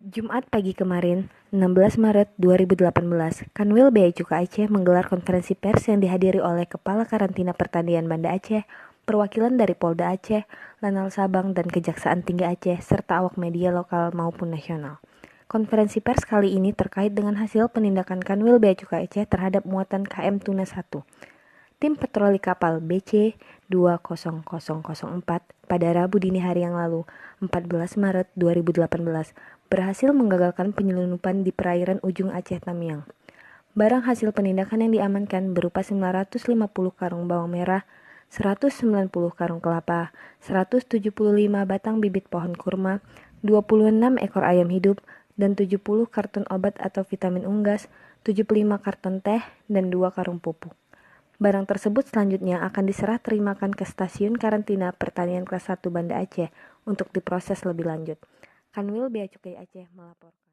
Jumat pagi kemarin, 16 Maret 2018, Kanwil Bea Cukai Aceh menggelar konferensi pers yang dihadiri oleh Kepala Karantina Pertanian Banda Aceh, perwakilan dari Polda Aceh, Lanal Sabang, dan Kejaksaan Tinggi Aceh, serta awak media lokal maupun nasional. Konferensi pers kali ini terkait dengan hasil penindakan Kanwil Bea Cukai Aceh terhadap muatan KM Tuna 1. Tim patroli kapal BC 20004 pada Rabu dini hari yang lalu, 14 Maret 2018, berhasil menggagalkan penyelundupan di perairan ujung Aceh Tamiang. Barang hasil penindakan yang diamankan berupa 950 karung bawang merah, 190 karung kelapa, 175 batang bibit pohon kurma, 26 ekor ayam hidup, dan 70 karton obat atau vitamin unggas, 75 karton teh, dan 2 karung pupuk. Barang tersebut selanjutnya akan diserah terimakan ke Stasiun Karantina Pertanian Kelas 1 Banda Aceh untuk diproses lebih lanjut. Kanwil Bea Cukai Aceh melaporkan.